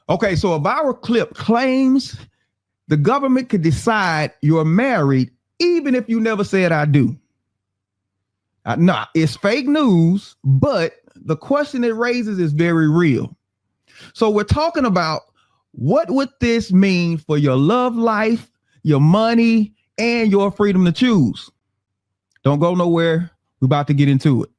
Okay, so a viral clip claims the government could decide you're married even if you never said I do. Nah, it's fake news, but the question it raises is very real. So we're talking about what would this mean for your love life, your money, and your freedom to choose. Don't go nowhere. We're about to get into it.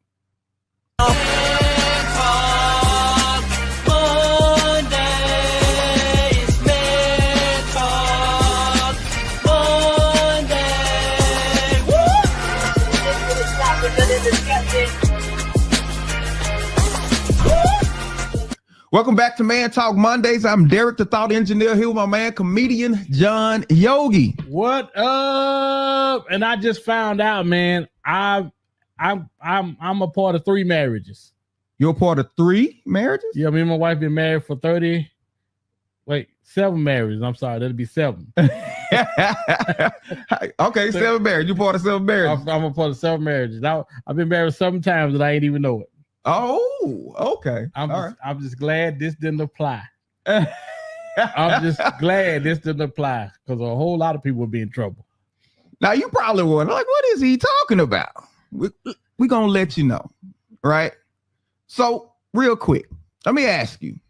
Welcome back to Man Talk Mondays. I'm Derek, the Thought Engineer, here with my man, comedian John Yogi. What up? And I just found out, man, I'm a part of 3 marriages. You're a part of 3 marriages? Yeah, me and my wife been married for 7 marriages. I'm sorry, that'll be 7. Okay, 7 marriages. You're part of 7 marriages. I'm a part of 7 marriages. I've been married 7 times and I ain't even know it. Oh, okay. I'm just glad this didn't apply. I'm just glad this didn't apply because a whole lot of people would be in trouble. Now you probably wonder, like, what is he talking about? We're gonna let you know, right? So, real quick, let me ask you: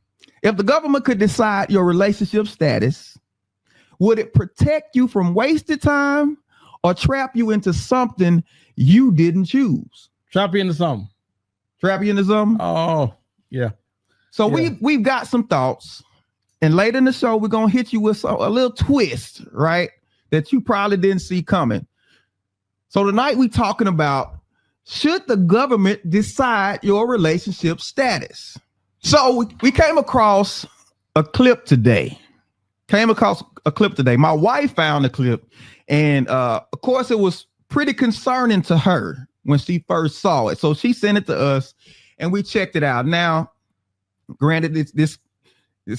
if the government could decide your relationship status, would it protect you from wasted time or trap you into something you didn't choose? Trap you into something. Trap you into something? Oh, yeah. So we've got some thoughts, and later in the show, we're gonna hit you with a little twist, right? That you probably didn't see coming. So tonight we're talking about, should the government decide your relationship status? So we came across a clip today. My wife found the clip, and of course it was pretty concerning to her when she first saw it. So she sent it to us and we checked it out. Now, granted, this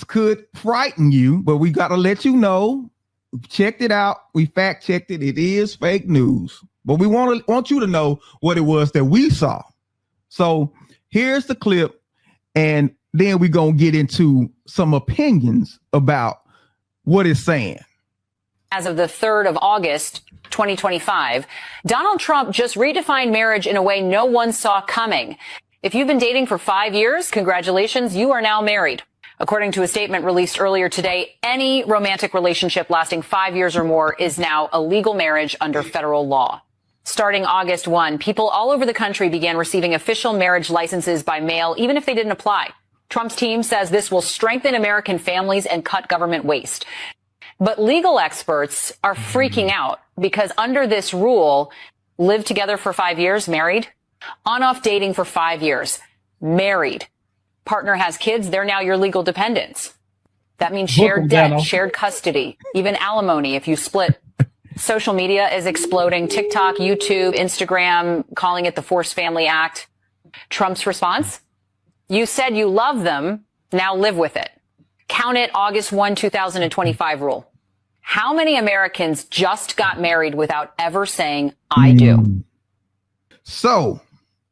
could frighten you, but we got to let you know, we checked it out. We fact checked it. It is fake news, but we want you to know what it was that we saw. So here's the clip, and then we're going to get into some opinions about what it's saying. As of the 3rd of August, 2025, Donald Trump just redefined marriage in a way no one saw coming. If you've been dating for 5 years, congratulations, you are now married. According to a statement released earlier today, any romantic relationship lasting 5 years or more is now a legal marriage under federal law. Starting August 1, people all over the country began receiving official marriage licenses by mail, even if they didn't apply. Trump's team says this will strengthen American families and cut government waste. But legal experts are freaking out because under this rule, live together for 5 years, married, on-off dating for 5 years, married, partner has kids, they're now your legal dependents. That means shared debt, shared custody, even alimony if you split. Social media is exploding. TikTok, YouTube, Instagram, calling it the Forced Family Act. Trump's response? You said you love them, now live with it. Count it, August 1, 2025 rule. How many Americans just got married without ever saying, I do? So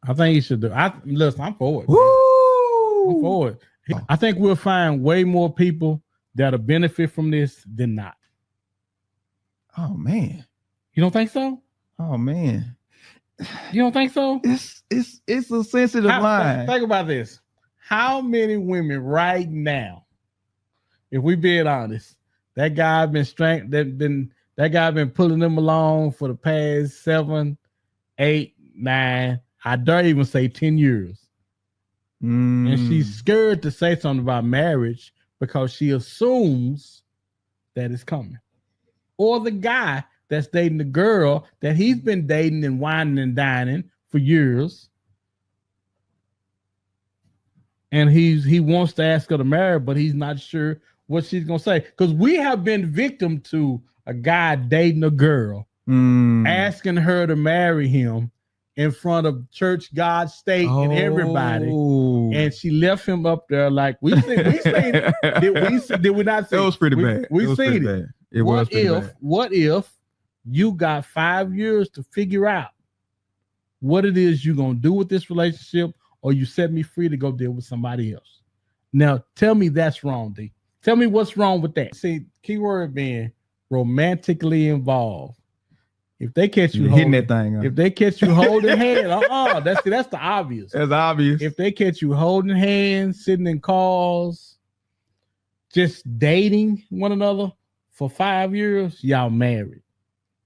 I think you should do. Listen, I'm for it. Woo! I'm for it. I think we'll find way more people that'll benefit from this than not. Oh man. You don't think so? Oh man. You don't think so? It's a sensitive line. Think about this. How many women right now, if we being honest, that guy been pulling them along for the past 7, 8, 9, I dare even say 10 years. And she's scared to say something about marriage because she assumes that it's coming. Or the guy that's dating the girl that he's been dating and whining and dining for years. And he wants to ask her to marry, but he's not sure what she's going to say. Because we have been victim to a guy dating a girl, asking her to marry him in front of church, God, state, and everybody. And she left him up there like, we seen it. Did we not see it? It was pretty bad. We seen it. It was pretty bad. What if you got 5 years to figure out what it is you're going to do with this relationship, or you set me free to go deal with somebody else? Now, tell me that's wrong, D. Tell me what's wrong with that. See, keyword being romantically involved. If they catch you hitting that thing, if they catch you holding hands, that's the obvious. That's obvious. If they catch you holding hands, sitting in cars, just dating one another for 5 years, y'all married.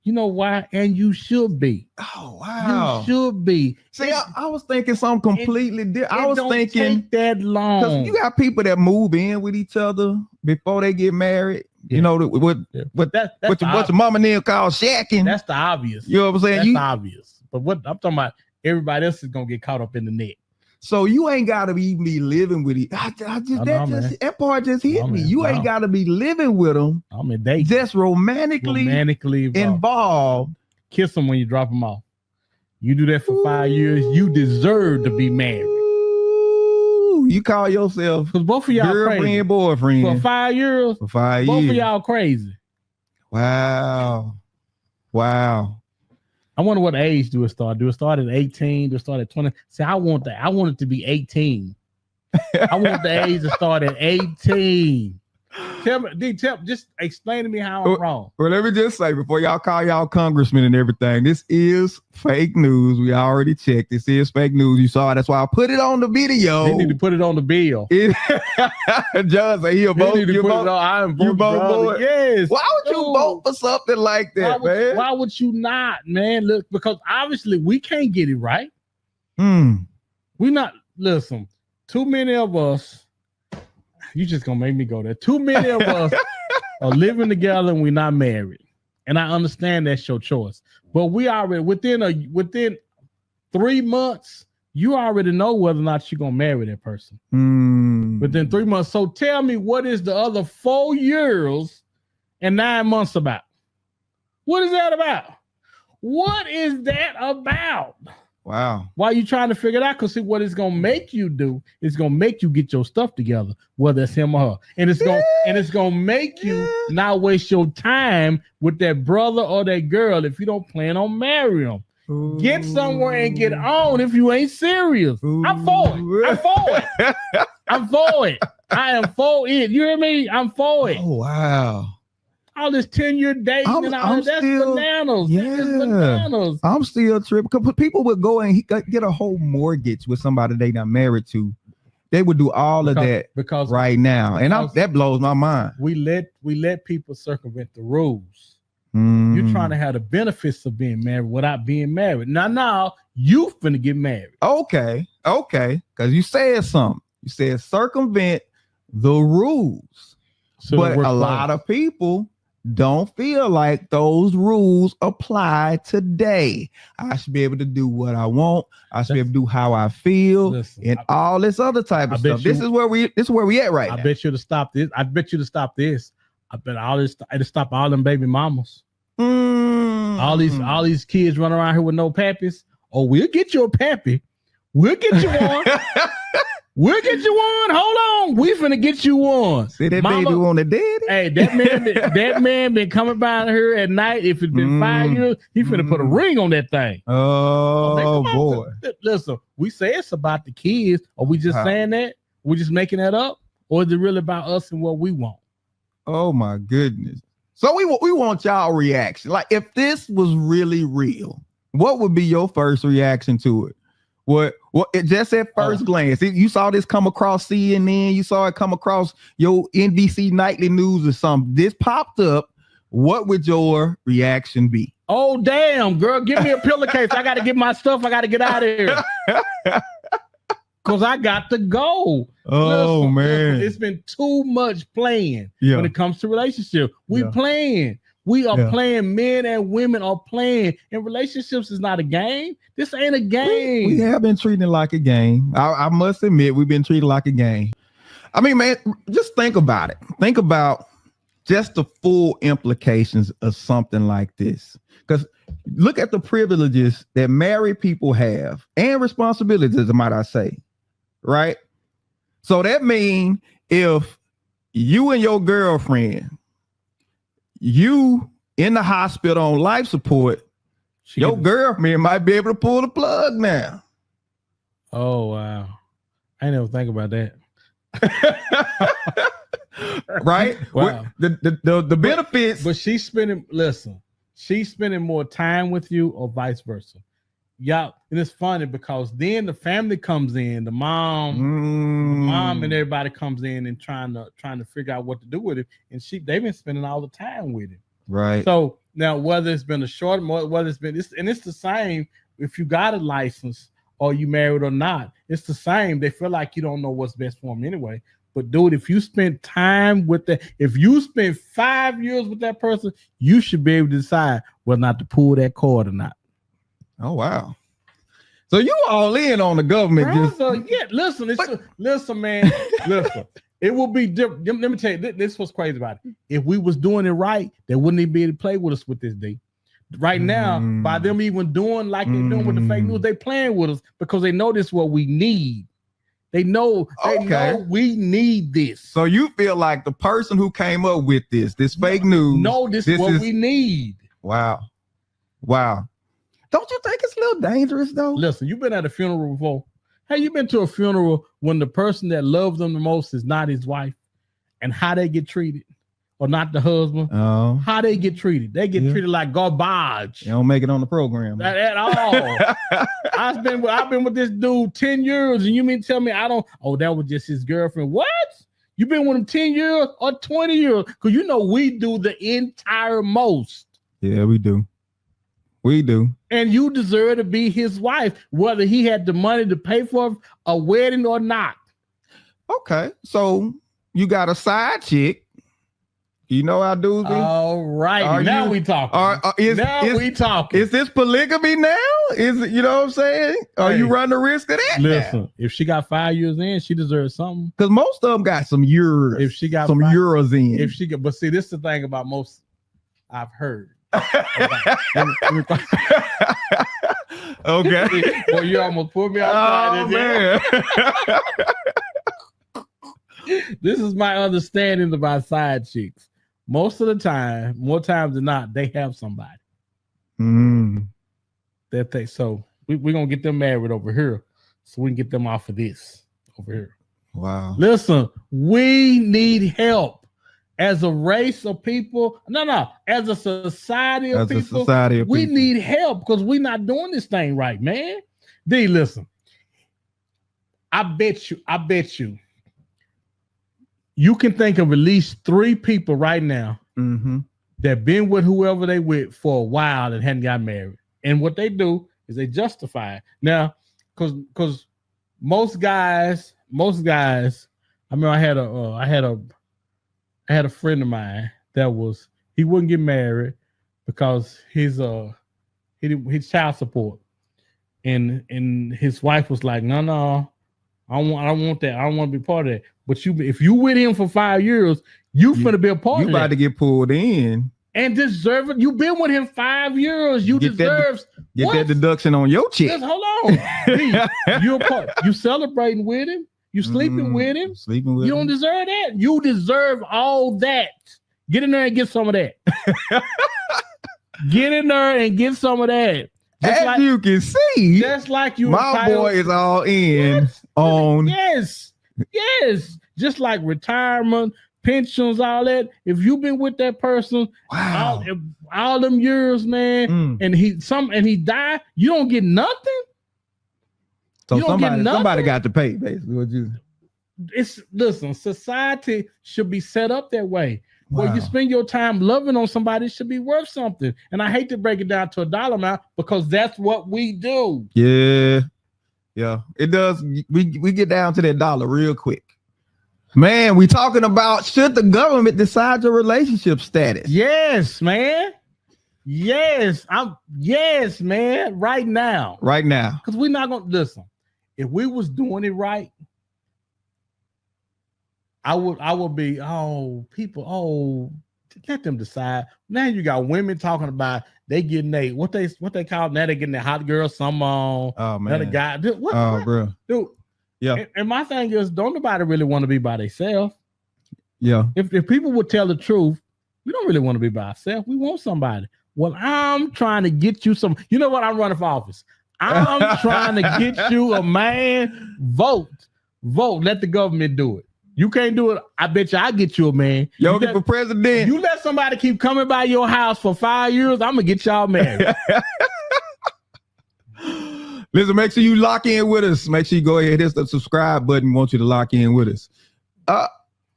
You know why? And you should be. Oh wow, you should be. See, I was thinking something completely different. I was thinking take that long. You got people that move in with each other before they get married. You know what your mama and them call shacking. That's the obvious. You know what I'm saying? That's obvious. But what I'm talking about, everybody else is gonna get caught up in the net. So you ain't gotta even be living with it. That part just hit me. You ain't gotta be living with them. I mean, they just romantically involved. Kiss them when you drop them off. You do that for 5 years, you deserve to be married. You call yourself because both of y'all girlfriend, crazy. Boyfriend for 5 years. For 5 years, both of y'all crazy. Wow. I wonder what age do it start? Do it start at 18? Do it start at 20? See, I want it to be 18. I want the age to start at 18. Just explain to me how I'm wrong. Well, let me just say before y'all call y'all congressmen and everything, this is fake news. We already checked. This is fake news. You saw it. That's why I put it on the video. They need to put it on the bill. John said he'll vote. You vote. I'm voting. Yes. Why would you vote for something like that, man? Why would you not, man? Look, because obviously we can't get it right. We not listen. Too many of us. You just gonna make me go there. Too many of us are living together and we're not married. And I understand that's your choice. But we already within 3 months, you already know whether or not you're gonna marry that person. Within 3 months. So tell me, what is the other 4 years and 9 months about? What is that about? What is that about? Wow. Why are you trying to figure it out? Because see, what it's gonna make you do is gonna make you get your stuff together, whether it's him or her. And it's gonna make you not waste your time with that brother or that girl if you don't plan on marrying them. Get somewhere and get on if you ain't serious. I'm for it. I'm for it. I am for it. You hear me? I'm for it. Oh wow. All this 10-year dating and all that's bananas. Yeah. Bananas. I'm still tripping. Because people would go and get a whole mortgage with somebody they not married to. They would do all of that because right now. And that blows my mind. We let people circumvent the rules. You're trying to have the benefits of being married without being married. Now you finna get married. Okay. Because you said something. You said circumvent the rules. So but a lot of people don't feel like those rules apply today. I should be able to do what I want. I should be able to do how I feel and all this other type of stuff. This is where we at right now. I bet you to stop this. I bet it'll stop all them baby mamas. All these kids running around here with no pappies. Oh, we'll get you a pappy. We'll get you one. We'll get you one. Hold on. We finna get you one. See that baby on the daddy? Hey, that man been coming by her at night. If it's been 5 years, he finna put a ring on that thing. Oh boy. Listen, we say it's about the kids. Are we just saying that? We just making that up? Or is it really about us and what we want? Oh my goodness. So we want y'all reaction. Like if this was really real, what would be your first reaction to it? What it just at first glance, you saw this come across CNN, you saw it come across your NBC Nightly News or something. This popped up. What would your reaction be? Oh, damn, girl, give me a pillowcase. I got to get my stuff. I got to get out of here. Because I got to go. Oh, man. It's been too much playing when it comes to relationship. We playing. We are playing. Men and women are playing. And relationships is not a game. This ain't a game. We have been treating it like a game. I must admit, we've been treated like a game. I mean, man, just think about it. Think about just the full implications of something like this. Because look at the privileges that married people have and responsibilities, might I say. Right? So that means if you and your girlfriend, you in the hospital on life support, your girlfriend might be able to pull the plug now. Oh, wow. I never think about that. right? Wow. The benefits. But she's spending more time with you or vice versa. Yeah, and it's funny because then the family comes in, the mom and everybody comes in and trying to figure out what to do with it, and they've been spending all the time with it. Right. So now whether it's been a short, whether it's the same if you got a license or you married or not, it's the same. They feel like you don't know what's best for them anyway. But dude, if you spend time with if you spend 5 years with that person, you should be able to decide whether or not to pull that cord or not. Oh wow! So you all in on the government? Yeah, listen, man, listen. It will be different. Let me tell you, this was crazy about it. If we was doing it right, they wouldn't even be able to play with us with this D. Right now, by them even doing like they're doing with the fake news, they playing with us because they know this is what we need. They know we need this. So you feel like the person who came up with this fake news? No, this is what we need. Wow. Don't you think it's a little dangerous though? Listen, you've been at a funeral before. Hey, you been to a funeral when the person that loves them the most is not his wife, and how they get treated, or not the husband? Oh, how they get treated? They get treated like garbage. They don't make it on the program at all. I've been with this dude 10 years, and you mean tell me I don't? Oh, that was just his girlfriend. What? You been with him 10 years or 20 years? Because you know we do the entire most. Yeah, we do. We do. And you deserve to be his wife, whether he had the money to pay for a wedding or not. Okay, so you got a side chick. You know how dudes be? All right. Now we talking. We talking. Is this polygamy now? Is it, you know what I'm saying? Are you running the risk of that? Listen, if she got 5 years in, she deserves something. Because most of them got some years. If she got some euros in. But see, this is the thing about most I've heard. Okay. Well, you almost put me outside. Oh, man. This is my understanding about side chicks. Most of the time, more times than not, they have somebody. So we're gonna get them married over here, so we can get them off of this over here. Wow. Listen, we need help. As a race of people, as a society of people, we need help because we're not doing this thing right, man. D, listen, I bet you, you can think of at least 3 people right now that been with whoever they with for a while and hadn't got married. And what they do is they justify it. Now, because most guys, I mean, I had a friend of mine that he wouldn't get married because his child support, and his wife was like, no, I don't want that. I don't want to be part of that. But if you with him for 5 years, you finna be a part of that. You about to get pulled in and deserve it. You've been with him 5 years. You deserve that deduction on your check. Just hold on. You're a part. You celebrating with him. You sleeping with him. You don't deserve that. You deserve all that. Get in there and get some of that. Get in there and get some of that. As you can see, just like you, my boy is all in on. Yes. Just like retirement, pensions, all that. If you've been with that person, all them years, man, and he died, you don't get nothing. So somebody got to pay, basically. Listen, society should be set up that way. Where you spend your time loving on somebody, it should be worth something. And I hate to break it down to a dollar amount because that's what we do. Yeah, it does. We get down to that dollar real quick. Man, we talking about should the government decide your relationship status? Yes, man. Yes, man. Right now. Because we're not gonna listen. If we was doing it right, I would be, let them decide. Now you got women talking about they getting what they call now, they getting the hot girl some on. Oh man, another guy. Dude, bro, dude. Yeah. And my thing is, don't nobody really want to be by themselves. Yeah. If people would tell the truth, we don't really want to be by ourselves. We want somebody. Well, I'm trying to get you some. You know what? I'm running for office. I'm trying to get you a man. Vote. Let the government do it. You can't do it. I bet you I'll get you a man. Yo, for president. You let somebody keep coming by your house for 5 years, I'm gonna get y'all married. Listen, make sure you lock in with us. Make sure you go ahead, hit the subscribe button. Want you to lock in with us.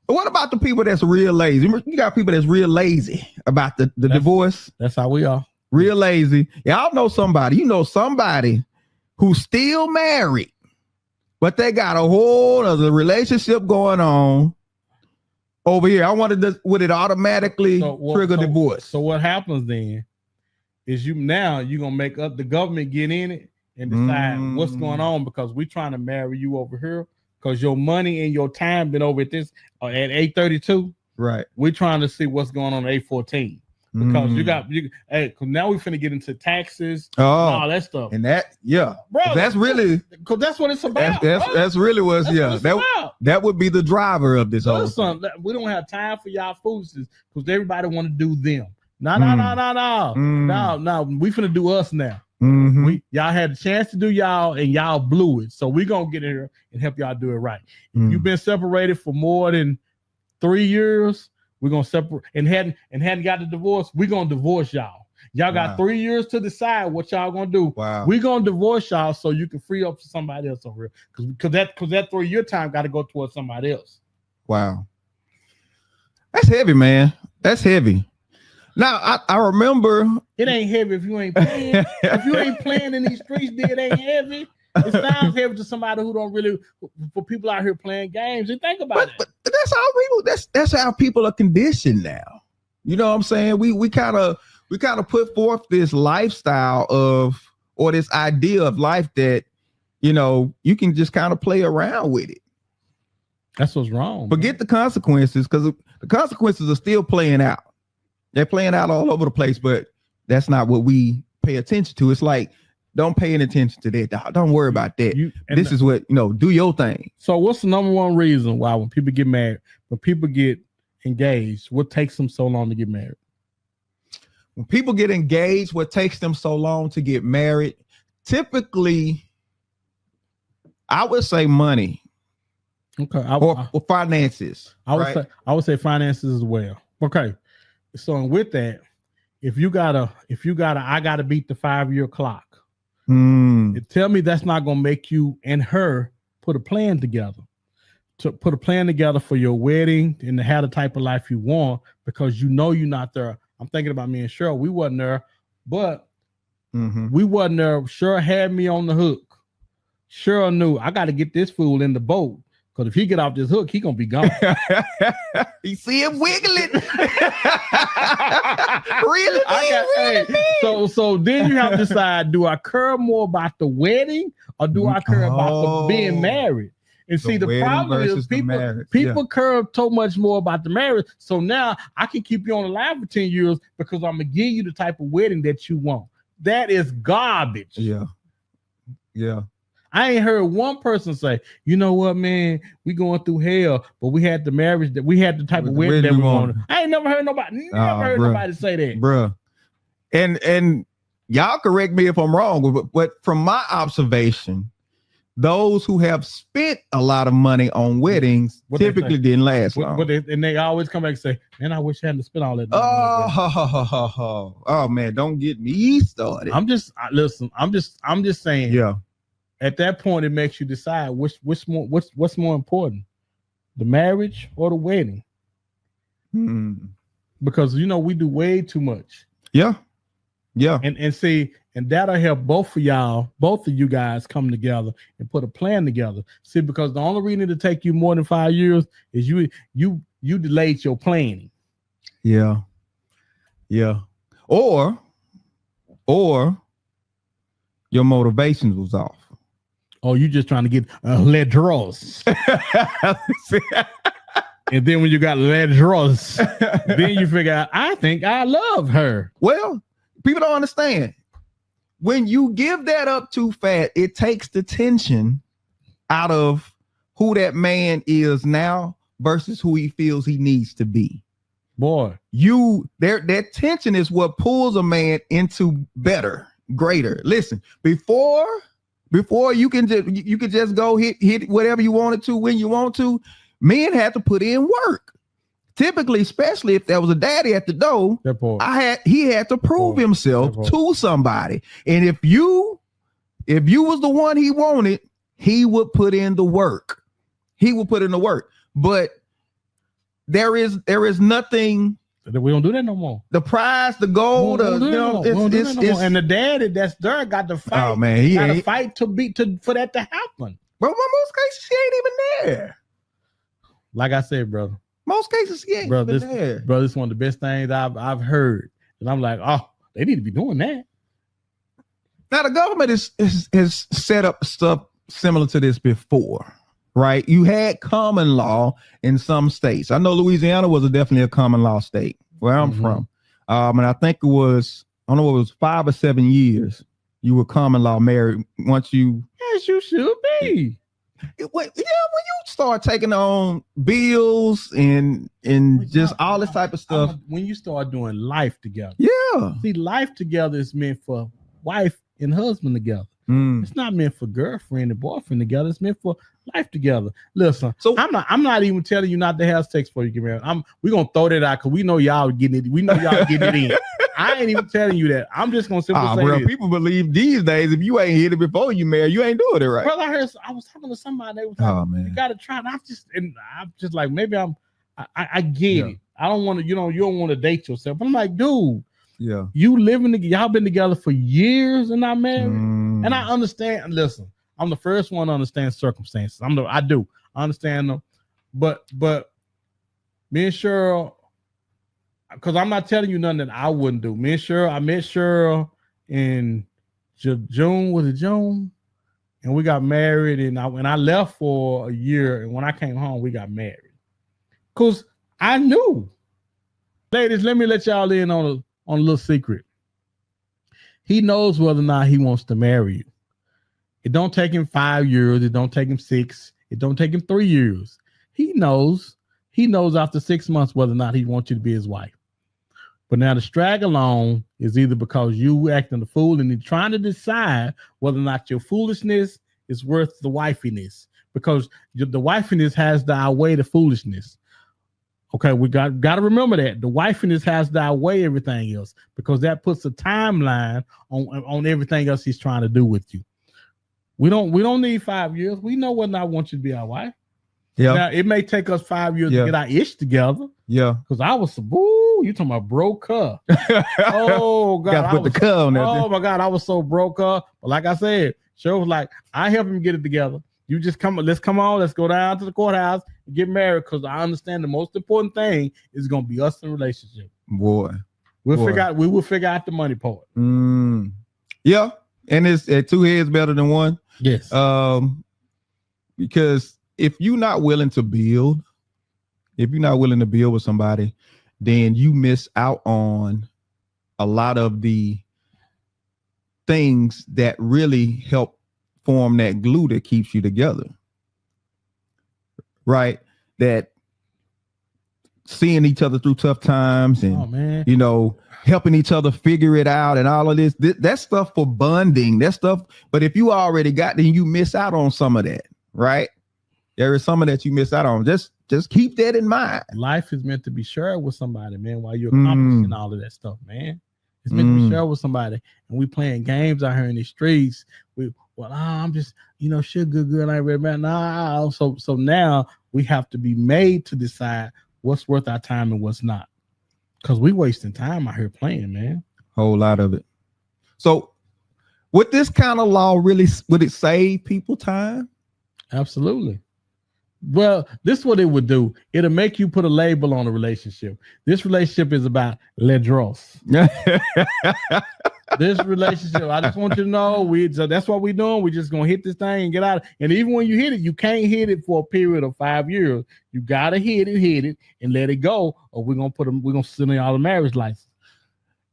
What about the people that's real lazy? You got people that's real lazy about the divorce. That's how we are. Real lazy. Y'all know somebody. You know somebody who's still married, but they got a whole other relationship going on over here. I wanted to, would it automatically trigger divorce? So what happens then is you're gonna make up the government get in it and decide what's going on, because we're trying to marry you over here because your money and your time been over at this at 832. Right. We're trying to see what's going on at 814. Because cause now we finna get into taxes, all that stuff, and that, bro, that's really, because that's what it's about. That's really what's that would be the driver of this whole thing. We don't have time for y'all foolishness because everybody want to do them. No. We finna do us now. Y'all had a chance to do y'all and y'all blew it, so we gonna get in here and help y'all do it right. If you've been separated for more than 3 years, we're gonna separate and hadn't got the divorce. We're gonna divorce y'all. Y'all got 3 years to decide what y'all gonna do. Wow. We're gonna divorce y'all so you can free up for somebody else over here. Because that 3 year time got to go towards somebody else. Wow. That's heavy, man. That's heavy. Now I remember it ain't heavy if you ain't playing. If you ain't playing in these streets, then it ain't heavy. It sounds heavy to somebody who don't really, for people out here playing games. And think about it. But that's how people. That's how people are conditioned now. You know what I'm saying? We kind of put forth this lifestyle or this idea of life that, you know, you can just kind of play around with it. That's what's wrong. Forget the consequences, because the consequences are still playing out. They're playing out all over the place, but that's not what we pay attention to. It's like, don't pay any attention to that. Don't worry about that. This is what, do your thing. So what's the number one reason why when people get married, when people get engaged, what takes them so long to get married? When people get engaged, what takes them so long to get married? Typically, I would say money. Okay. Or finances. I would say finances as well. Okay. So with that, if you gotta, I gotta beat the 5 year clock. Tell me that's not gonna make you and her put a plan together. To put a plan together for your wedding and to have the type of life you want, because you're not there. I'm thinking about me and Cheryl. We wasn't there, but we wasn't there. Cheryl had me on the hook. Cheryl knew I got to get this fool in the boat. Because if he get off this hook, he gonna be gone. You see him wiggling. Really? So then you have to decide: do I care more about the wedding or do I care about the being married? And see, the problem is people care so much more about the marriage. So now I can keep you on the line for 10 years because I'm gonna give you the type of wedding that you want. That is garbage. Yeah. I ain't heard one person say, you know what, man, we going through hell, but we had the marriage that we had the type of wedding that we wanted. I ain't never heard nobody say that. Bruh. And y'all correct me if I'm wrong, but from my observation, those who have spent a lot of money on weddings typically didn't last long. And they always come back and say, man, I wish I hadn't spent all that money. Oh man, don't get me started. I'm just saying. Yeah. At that point, it makes you decide what's more important, the marriage or the wedding. Because we do way too much. Yeah. And see, and that'll help both of you guys come together and put a plan together. See, because the only reason to take you more than 5 years is you delayed your planning. Yeah. Or your motivations was off. Oh, you just trying to get lead draws. And then when you got lead draws, then you figure out, I think I love her. Well, people don't understand. When you give that up too fast, it takes the tension out of who that man is now versus who he feels he needs to be. Boy, that tension is what pulls a man into better, greater. Listen, before you can just go hit whatever you wanted to when you want to. men had to put in work. Typically, especially if there was a daddy at the door, he had to prove himself to somebody. And if you was the one he wanted, he would put in the work. He would put in the work. But there is nothing. We don't do that no more. The prize, the gold, and the daddy that's there got to fight. Oh man, he got to fight for that to happen. Bro, in most cases she ain't even there. Like I said, brother. Most cases she ain't even there. Bro, this is one of the best things I've heard. And I'm like, oh, they need to be doing that. Now the government has set up stuff similar to this before, right? You had common law in some states. I know Louisiana was definitely a common law state where I'm from. And I think it was, I don't know, it was 5 or 7 years you were common law married once you. Yes, you should be. When you start taking on bills and just all this type of stuff. When you start doing life together. Yeah. See, life together is meant for wife and husband together. It's not meant for girlfriend and boyfriend together. It's meant for life together. Listen, so I'm not even telling you not to have sex before you get married. We're gonna throw that out because we know y'all getting it. We know y'all getting it in. I ain't even telling you that. I'm just gonna simply say this. People believe these days if you ain't hit it before you marry, you ain't doing it right. Brother, I was talking to somebody. They was like, man, you gotta try it. I'm just like, maybe I get it. I don't want to, you don't want to date yourself. But I'm like, dude, yeah, you living together, y'all been together for years and not married. And I understand. Listen, I'm the first one to understand circumstances. I understand them, but me and Cheryl, because I'm not telling you nothing that I wouldn't do. Me and Cheryl, I met Cheryl in June. Was it June? And we got married. And I left for a year. And when I came home, we got married. Because I knew. Ladies, let me let y'all in on a little secret. He knows whether or not he wants to marry you. It don't take him 5 years. It don't take him 6. It don't take him 3 years. He knows after 6 months whether or not he wants you to be his wife. But now the strag along is either because you acting a fool and he's trying to decide whether or not your foolishness is worth the wifiness, because the wifiness has to outweigh the foolishness. Okay, we got to remember that the wifiness has to outweigh everything else, because that puts a timeline on everything else he's trying to do with you. We don't need 5 years. We know whether or not I want you to be our wife. Yeah. Now it may take us 5 years to get our ish together. Yeah. Because I was you talking about broke up. Oh God. Oh my God, I was so broke up. But like I said, Cheryl was like, I help him get it together. You just let's go down to the courthouse and get married, because I understand the most important thing is gonna be us in a relationship. Boy. We will figure out the money part. Yeah. And it's 2 heads better than one. Yes. Because if you're not willing to build with somebody, then you miss out on a lot of the things that really help form that glue that keeps you together. Right? That seeing each other through tough times and, helping each other figure it out and all of this. That's stuff for bonding. That stuff. But if you already got, then you miss out on some of that. Right? There is some of that you miss out on. Just keep that in mind. Life is meant to be shared with somebody, man, while you're accomplishing all of that stuff, man. It's meant to be shared with somebody. And we playing games out here in the streets. I'm just, sugar good. I read man. Nah. So now we have to be made to decide what's worth our time and what's not. Because we wasting time out here playing, man. Whole lot of it. So would this kind of law would it save people time? Absolutely. Well, this is what it would do. It'll make you put a label on a relationship. This relationship is about le dross. This relationship, I just want you to know, so that's what we're doing. We're just gonna hit this thing and get out. And even when you hit it, you can't hit it for a period of 5 years. You gotta hit it, and let it go, or we're gonna send y'all a marriage license.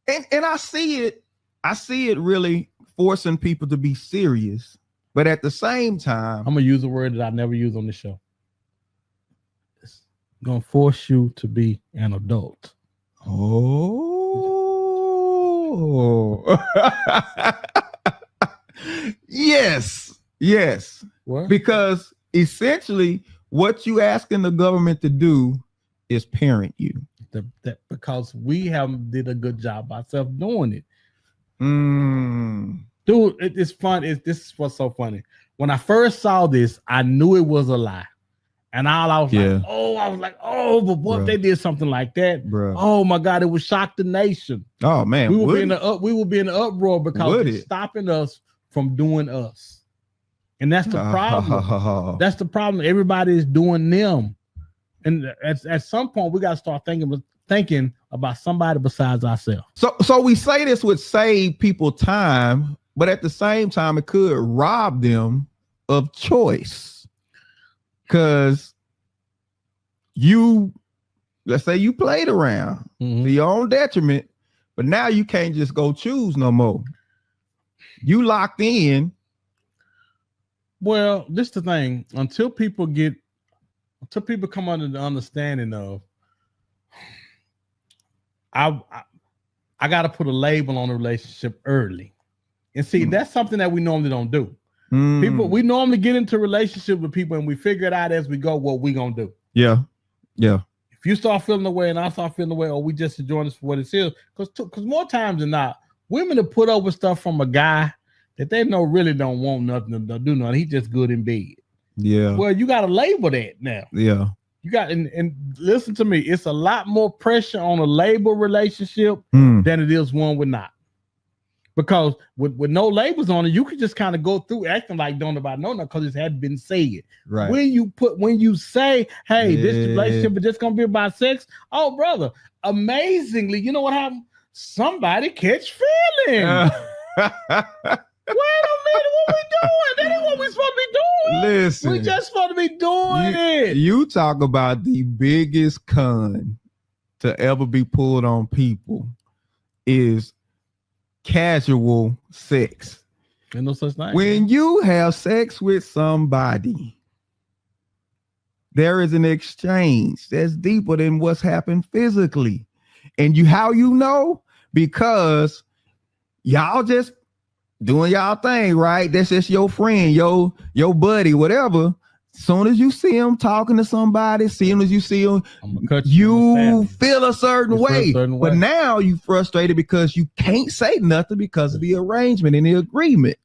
And I see it really forcing people to be serious, but at the same time, I'm gonna use a word that I never use on the show. It's gonna force you to be an adult. Oh. Yes. What? Because essentially what you asking the government to do is parent you. Because we haven't did a good job ourselves doing it. Mm. Dude, it's fun. This is what's so funny. When I first saw this, I knew it was a lie. And all I was like, but what if they did something like that? Bruh. Oh my God, it would shock the nation. Oh man, we would be in the uproar because it's stopping us from doing us. And that's the problem. That's the problem. Everybody is doing them. And at some point, we got to start thinking about somebody besides ourselves. So we say this would save people time, but at the same time, it could rob them of choice. Because let's say you played around to your own detriment, but now you can't just go choose no more. You locked in. Well, this is the thing. Until people come under the understanding of, I got to put a label on a relationship early. And see, that's something that we normally don't do. We normally get into a relationship with people and we figure it out as we go what we gonna do. Yeah. If you start feeling the way and I start feeling the way, or we just enjoying this for what it is, because more times than not, women have put up with stuff from a guy that they know really don't want nothing to do nothing. He's just good in bed. Yeah. Well, you got to label that now. Yeah. You got and listen to me. It's a lot more pressure on a label relationship than it is one with not. Because with no labels on it, you can just kind of go through acting like don't nobody know because it had been said. Right. When you say, hey, this relationship is just gonna be about sex. Oh, brother, amazingly, you know what happened? Somebody catch feelings. Wait a minute, what we doing? That ain't what we supposed to be doing. Listen, we just supposed to be doing it. You talk about the biggest con to ever be pulled on people is casual sex. There's no such thing. When you have sex with somebody, there is an exchange that's deeper than what's happened physically. And how you know? Because y'all just doing y'all thing, right? That's just your friend, your buddy, whatever. Soon as you see him talking to somebody, soon as you see him, you feel a certain way. But now you frustrated because you can't say nothing because of the arrangement and the agreement,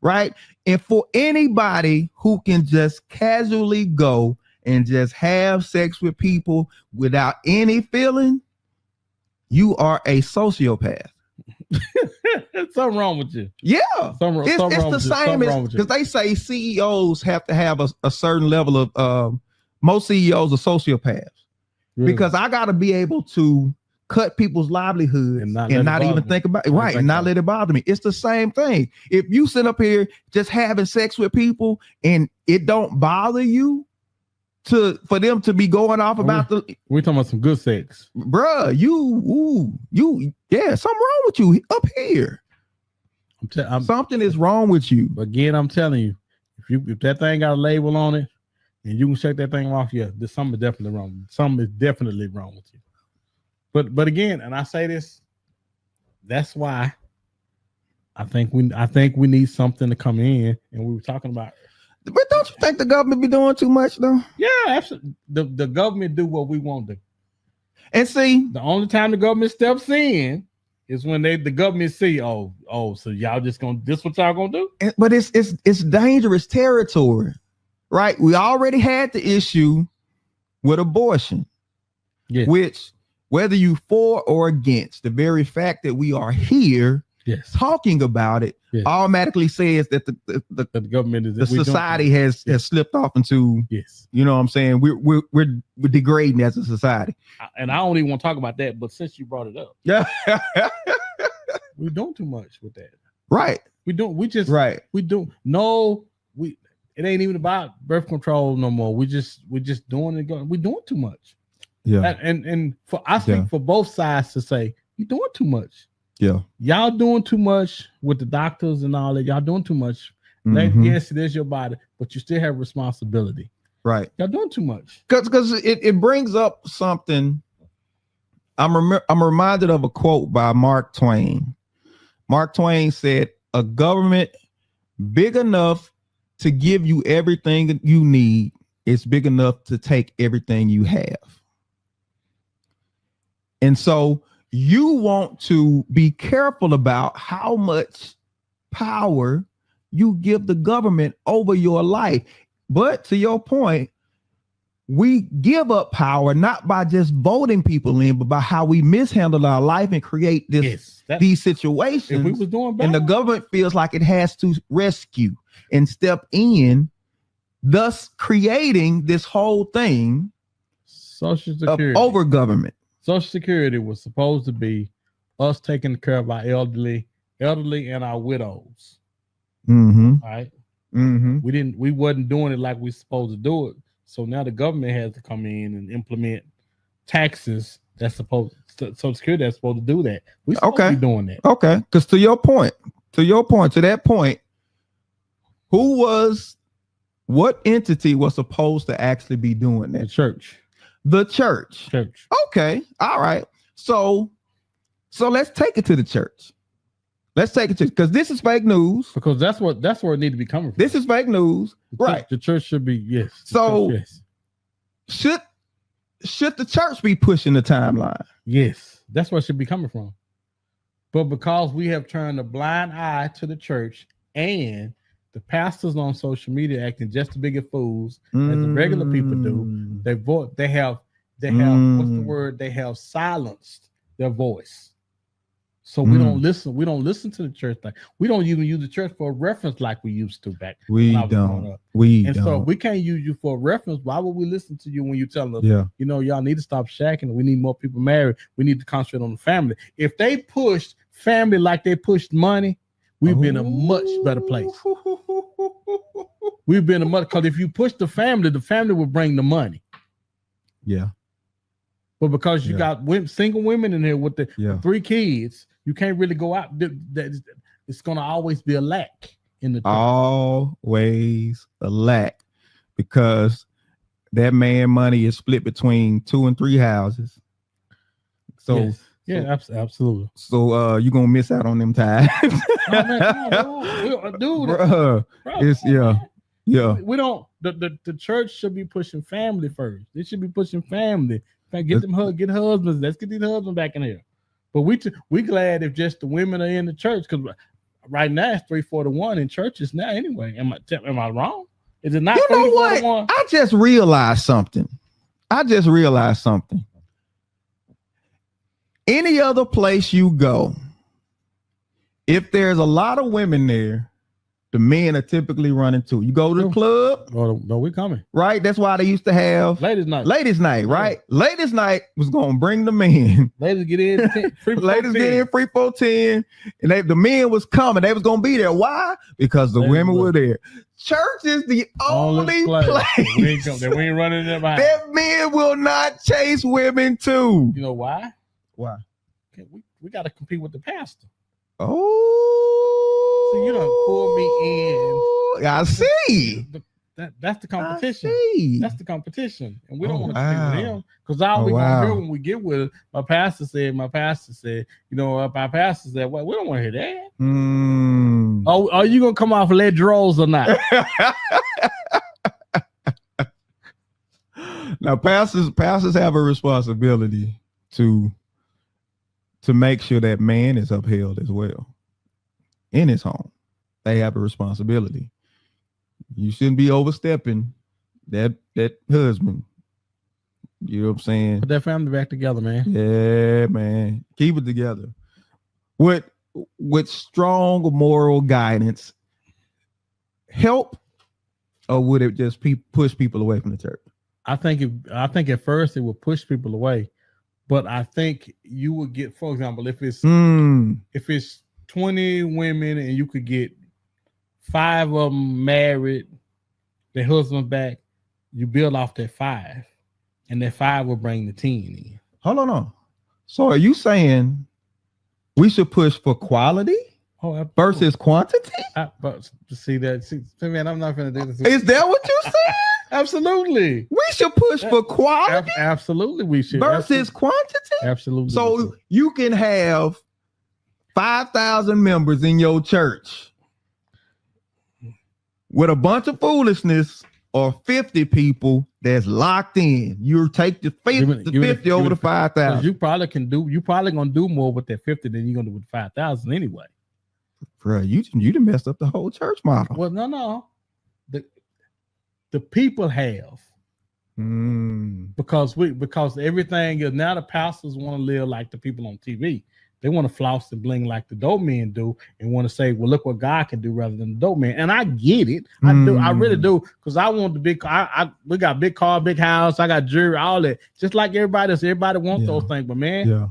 right? And for anybody who can just casually go and just have sex with people without any feeling, you are a sociopath. Something wrong with you. Yeah, it's the same because they say CEOs have to have a certain level of most CEOs are sociopaths. Really? Because I got to be able to cut people's livelihood and not even think about it, right, and not let it bother me. It's the same thing. If you sit up here just having sex with people and it don't bother you for them to be going off about we're talking about some good sex, bruh. Something wrong with you up here. Something is wrong with you. Again, I'm telling you, if that thing got a label on it and you can check that thing off, there's something definitely wrong. Something is definitely wrong with you. But again, and I say this, that's why I think we need something to come in, and we were talking about. But don't you think the government be doing too much though? Yeah, absolutely. The government do what we want to do. And see, the only time the government steps in is when the government see, so y'all just this what y'all gonna do? But it's dangerous territory, right? We already had the issue with abortion, which whether you for or against, the very fact that we are here talking about it automatically says that the government is the society has slipped off into you know what I'm saying, we're degrading as a society. And I don't even want to talk about that, but since you brought it up, we're doing too much with that, right? It ain't even about birth control no more. We're just doing it. We're doing too much. And I think for both sides to say you're doing too much. Yeah, y'all doing too much with the doctors and all that. Y'all doing too much. Yes, it is your body, but you still have responsibility. Right. Y'all doing too much. Because it brings up something. I'm reminded of a quote by Mark Twain. Mark Twain said, "A government big enough to give you everything you need it's big enough to take everything you have. And so you want to be careful about how much power you give the government over your life. But to your point, we give up power not by just voting people in, but by how we mishandle our life and create these situations. If we was doing bad, and the government feels like it has to rescue and step in, thus creating this whole thing Social Security over government. Social Security was supposed to be us taking care of our elderly and our widows. Mm-hmm. Right? Mm-hmm. We wasn't doing it like we supposed to do it. So now the government has to come in and implement taxes that's supposed Social Security that's supposed to do that. We supposed to be doing that. Okay. Because to that point, what entity was supposed to actually be doing that? The church. Okay. All right. So let's take it to the church. Because this is fake news. Because that's where it need to be coming from. This is fake news. Right. The church should be, yes. So should the church be pushing the timeline? Yes. That's where it should be coming from. But because we have turned a blind eye to the church and the pastors on social media acting just as big as fools as the regular people do, they have what's the word? They have silenced their voice. So we don't listen. We don't listen to the church. We don't even use the church for a reference like we used to back. We don't. So we can't use you for a reference. Why would we listen to you when you tell us, y'all need to stop shacking? We need more people married. We need to concentrate on the family. If they pushed family like they pushed money, we'd be in a much better place. We've been because if you push the family will bring the money. Yeah. But because you got single women in here with the 3 kids, you can't really go out. It's going to always be a lack in the church. Always a lack, because that man money is split between 2 and 3 houses. So absolutely. So you're gonna miss out on them times. Dude, it's we don't. The church should be pushing family first. They should be pushing family. Get husbands. Let's get these husbands back in here. But we glad if just the women are in the church, because right now it's 3-4-1 in churches now. Anyway, am I wrong? Is it not? You know what? I just realized something. Any other place you go, if there's a lot of women there, the men are typically running too. You go to the club. No, we coming. Right? That's why they used to have ladies night, right? Ladies night was going to bring the men. Ladies get in free for 10. And the men was coming. They was going to be there. Why? Because the women were there. Church is the only place. We ain't running there behind. That men will not chase women too. You know why? Why? We got to compete with the pastor. Oh, so you done pull me in. I see. That's the competition. That's the competition, and we don't want to compete with him, because all we gonna hear when we get with it, my pastor said, my pastor said, well, we don't want to hear that. Oh, are you gonna come off lead rolls or not? Now, pastors have a responsibility to make sure that man is upheld as well in his home. They have a responsibility. You shouldn't be overstepping that husband. You know what I'm saying? Put that family back together, man. Yeah, man. Keep it together. With strong moral guidance, help, or would it just push people away from the church? I think at first it would push people away. But I think you would get, for example, if it's 20 women and you could get 5 of them married, their husband back, you build off that 5, and that 5 will bring the 10 in. Hold on. So are you saying we should push for quality versus quantity? But see, man, I'm not going to do this. Is that what you said? Absolutely. We should push for quality. Absolutely, we should. Versus quantity. Absolutely. So you can have 5,000 members in your church with a bunch of foolishness or 50 people that's locked in. You take the 50 over the 5,000. You probably gonna do more with that 50 than you're gonna do with 5,000 anyway. Bro, you done messed up the whole church model. Well, no. The people have. Because everything is now the pastors want to live like the people on TV. They want to floss and bling like the dope men do and want to say, well, look what God can do rather than the dope man. And I get it. I do. I really do. Because I want the big we got big car, big house. I got jewelry, all that. Just like everybody else. Everybody wants those things. But man,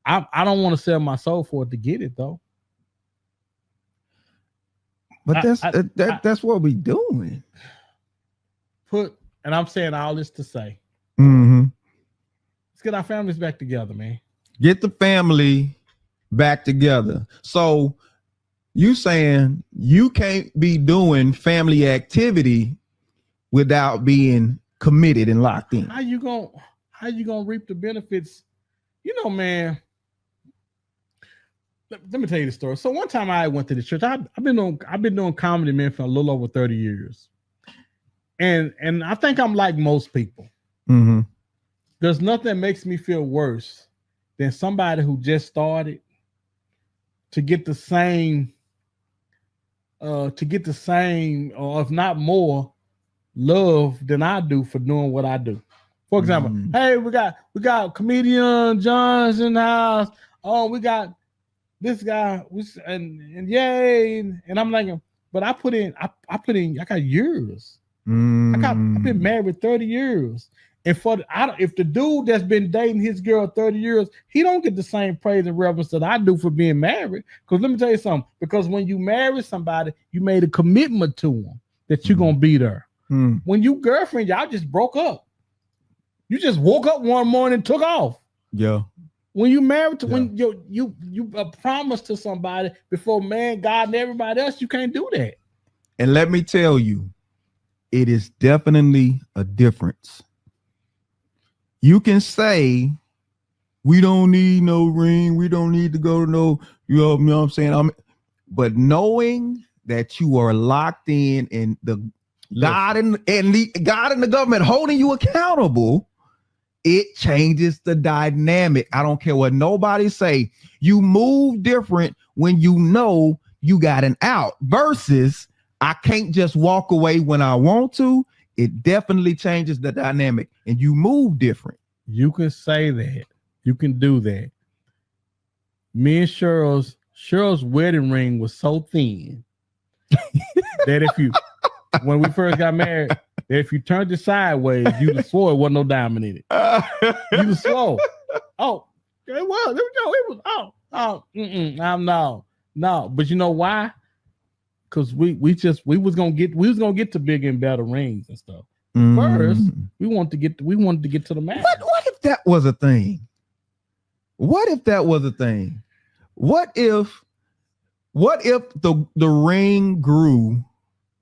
I don't want to sell my soul for it to get it though. But that's what we doing. And I'm saying all this to say, let's get our families back together, man. Get the family back together. So you saying you can't be doing family activity without being committed and locked in. How you gonna reap the benefits? You know, man. Let me tell you the story. So one time I went to the church. I've been doing comedy, man, for a little over 30 years. And I think I'm like most people. There's nothing that makes me feel worse than somebody who just started to get the same, or if not more, love than I do for doing what I do. For example, hey, we got comedian John's in the house. Oh, we got this guy, and yay, and I'm like, but I got years. I've been married 30 years. And if the dude that's been dating his girl 30 years, he don't get the same praise and reverence that I do for being married. Because let me tell you something. Because when you marry somebody, you made a commitment to them that you're gonna be there. When you girlfriend, y'all just broke up. You just woke up one morning and took off. Yeah. When you married to when you promise to somebody before man, God, and everybody else, you can't do that. And let me tell you, it is definitely a difference. You can say, we don't need no ring. We don't need to go to no, you know what I'm saying? But knowing that you are locked in and the God and the government holding you accountable, it changes the dynamic. I don't care what nobody say. You move different when you know you got an out versus I can't just walk away when I want to. It definitely changes the dynamic and you move different. You can say that. You can do that. Me and Cheryl's wedding ring was so thin that when we first got married, that if you turned it sideways, you'd have swore it wasn't no diamond in it. You'd have swore. Oh, it was. No. But you know why? Because we was gonna get to bigger and better rings and stuff. First, we wanted to get to the match. What if that was a thing? What if the ring grew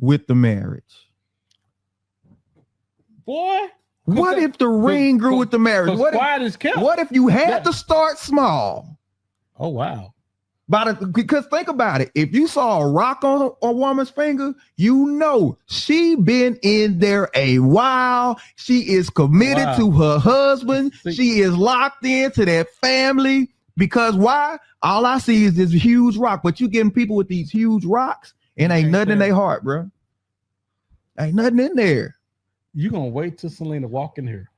with the marriage? Boy, what if the ring grew with the marriage? What if you had to start small? Oh wow. Because think about it. If you saw a rock on a woman's finger, you know she been in there a while. She is committed to her husband. She is locked into that family. Because why? All I see is this huge rock. But you getting people with these huge rocks and ain't nothing in their heart, bro. Ain't nothing in there. You gonna wait till Selena walk in here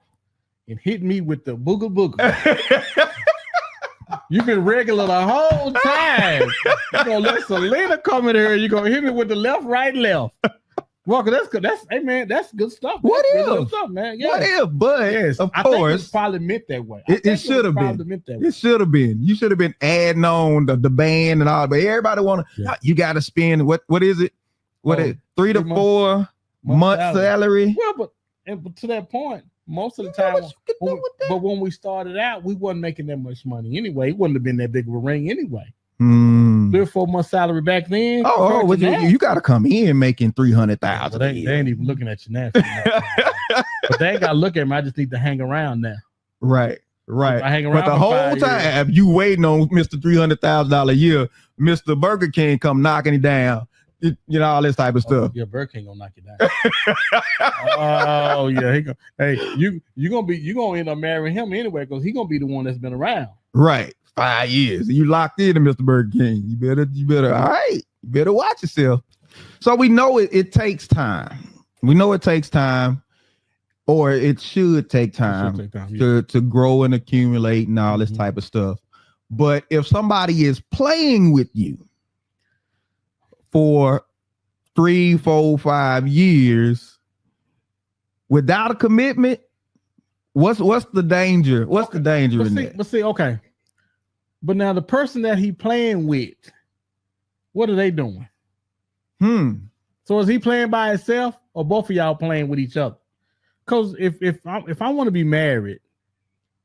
and hit me with the booger booger. You've been regular the whole time. You're gonna let Selena come in here. You're gonna hit me with the left, right, left. Walker, that's good. Hey man, that's good stuff. What if? Good stuff, man. Yeah. What if? But yes, of course, think it's probably meant that way. It should have been. It should have been. You should have been adding on the band and all. But everybody want to. You got to spend what is it? What is 3 to 4 month salary? Well, but to that point. Most of the time, but when we started out, we wasn't making that much money anyway. It wouldn't have been that big of a ring anyway. 3 or 4 months salary back then. You got to come in making $300,000. They ain't even looking at you now. But they ain't got to look at me. I just need to hang around now. Right. I hang around. But the whole time you waiting on Mr. $300,000 a year, Mr. Burger King come knocking it down. you know, all this type of stuff. Yeah, Burger King gonna knock you down. Oh yeah, hey, you gonna end up marrying him anyway because he gonna be the one that's been around. Right, 5 years. You locked in to Mr. Burger King. You better. All right, you better watch yourself. So we know it takes time. We know it takes time, or it should take time, to grow and accumulate and all this type of stuff. But if somebody is playing with you for 3, 4, 5 years without a commitment, what's the danger? What's the danger in that? But see, okay. But now the person that he playing with, what are they doing? So is he playing by himself or both of y'all playing with each other? Because if I want to be married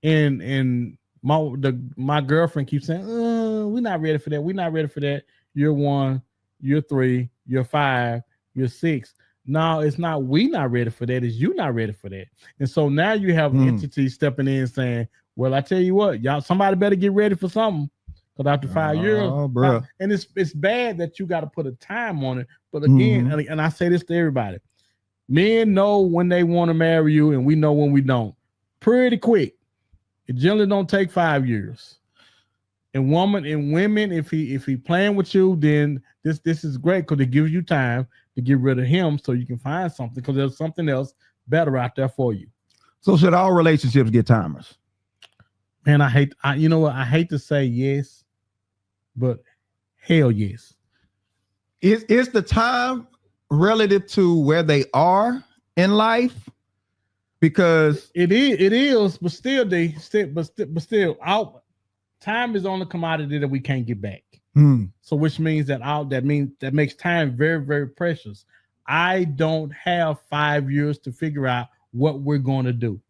and my girlfriend keeps saying, we're not ready for that. We're not ready for that. You're 1, you're 3, you're 5, you're 6. No, it's not we not ready for that. It's you not ready for that. And so now you have an entity stepping in saying, well, I tell you what, y'all, somebody better get ready for something. Because after 5 years, bro. And it's bad that you got to put a time on it. But again, and I say this to everybody, men know when they want to marry you, and we know when we don't. Pretty quick. It generally don't take 5 years. And women, if he playing with you, then this is great because it gives you time to get rid of him so you can find something because there's something else better out there for you. So should all relationships get timers? Man, you know what? I hate to say yes, but hell yes. Is the time relative to where they are in life? Because it is, but still, time is on the commodity that we can't get back. So which means that makes time very, very precious. I don't have 5 years to figure out what we're going to do.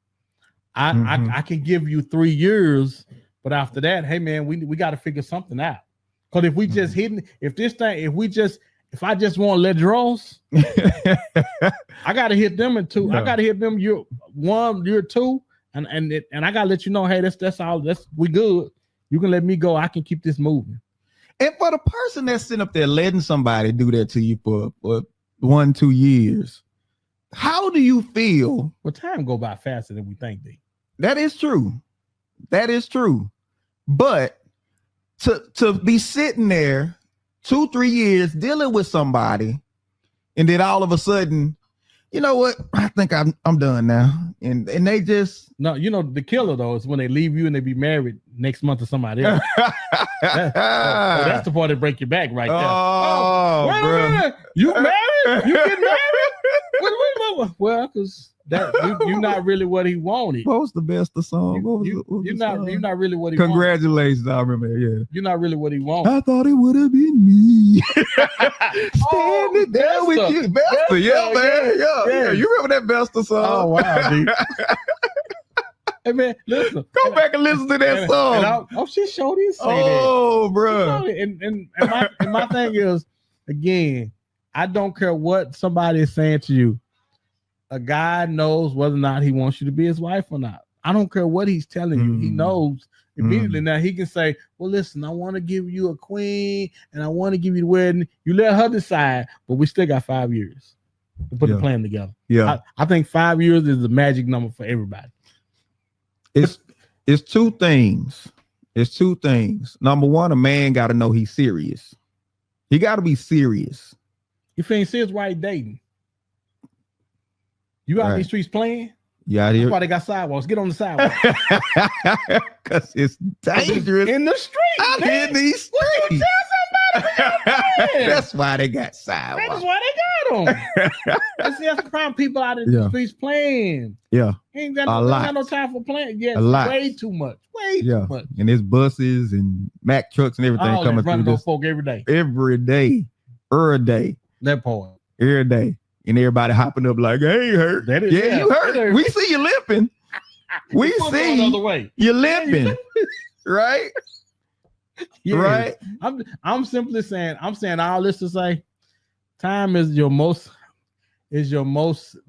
I can give you 3 years, but after that, hey man, we got to figure something out. Because if we just if I just want to let draws, I got to hit them in 2. I got to hit them year 1, year 2, and I got to let you know, hey, that's all. We good. You can let me go. I can keep this moving. And for the person that's sitting up there letting somebody do that to you for 1, 2 years, how do you feel? Well, time go by faster than we think, D. That is true. That is true. But to be sitting there 2, 3 years dealing with somebody, and then all of a sudden, you know what? I think I'm done now. And they just the killer though is when they leave you and they be married next month to somebody else. That's the part that break your back right there. Wait a minute. You married? You get married? Well, because you're not really what he wanted. What was the best of song? You're not really what he Congratulations, wanted. I remember. Yeah, you're not really what he wanted. I thought it would have been me. Standing there with you, Bester. Yeah, man. Yeah. You remember that Bester song? Oh wow, dude. Hey man, listen. Go back and listen to that song. She showed you say that. Oh, bro. And my thing is, again, I don't care what somebody is saying to you. A guy knows whether or not he wants you to be his wife or not. I don't care what he's telling you. He knows immediately. Now he can say, well, listen, I want to give you a queen and I want to give you the wedding. You let her decide, but we still got 5 years to put the plan together. Yeah. I think 5 years is the magic number for everybody. It's 2 things. It's 2 things. Number one, a man got to know he's serious. He got to be serious. If he ain't serious, why he dating? You out in these streets playing? Yeah, out here. That's why they got sidewalks. Get on the sidewalk. Because it's dangerous in the street. Out here in these streets. What you tell somebody? That's why they got sidewalks. That's why they got them. That's the problem. People out in the streets playing. Yeah. Ain't got no time for playing. Yeah, way too much. Way too much. And there's buses and Mack trucks and everything coming through those folk every day. Every day. That part. Every day. And everybody hopping up like, hey, you hurt. You hurt. We see you limping. We see you limping. Right? Yeah. Right? I'm simply saying, all this to say, time is your most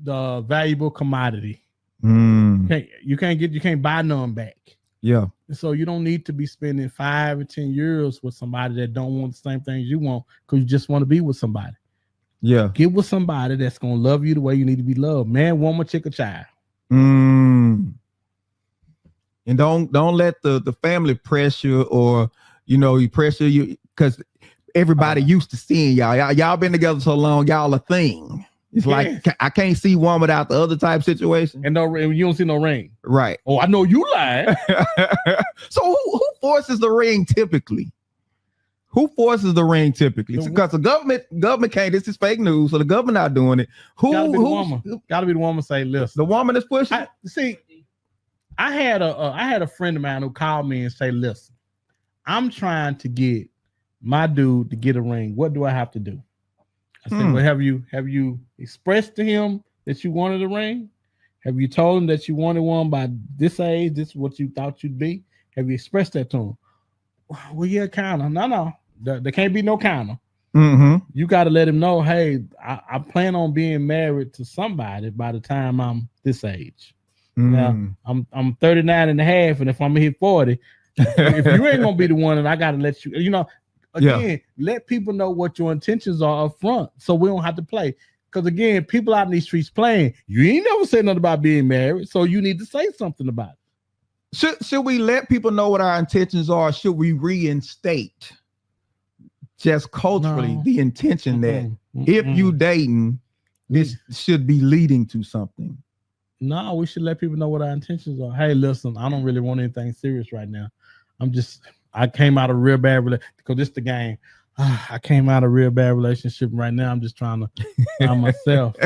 valuable commodity. You can't buy none back. Yeah. And so you don't need to be spending 5 or 10 years with somebody that don't want the same things you want because you just want to be with somebody. Yeah. Get with somebody that's gonna love you the way you need to be loved. Man, woman, chick, or child. And don't let the family pressure or you pressure you, because everybody used to seeing y'all been together so long, y'all a thing. It's like I can't see one without the other type situation. And you don't see no ring. Right. Oh, I know you lying. So who forces the ring typically? Who forces the ring typically? Because the government can't. This is fake news, so the government not doing it. Gotta be the woman say, listen. The woman is pushing. I had a friend of mine who called me and say, listen, I'm trying to get my dude to get a ring. What do I have to do? I said, well, have you expressed to him that you wanted a ring? Have you told him that you wanted one by this age? This is what you thought you'd be? Have you expressed that to him? Well, yeah, kind of. No. There can't be no kind of. Mm-hmm. You got to let him know, hey, I plan on being married to somebody by the time I'm this age. Now, I'm 39 and a half, and if I'm hit 40, if you ain't going to be the one, then I got to let you, again, let people know what your intentions are up front so we don't have to play. Because, again, people out in these streets playing, you ain't never said nothing about being married, so you need to say something about it. Should we let people know what our intentions are? Should we reinstate just culturally the intention that if you dating, this should be leading to something? No, we should let people know what our intentions are. Hey, listen, I don't really want anything serious right now. I came out of a real bad relationship because this the game. I came out of a real bad relationship right now. I'm just trying to find myself.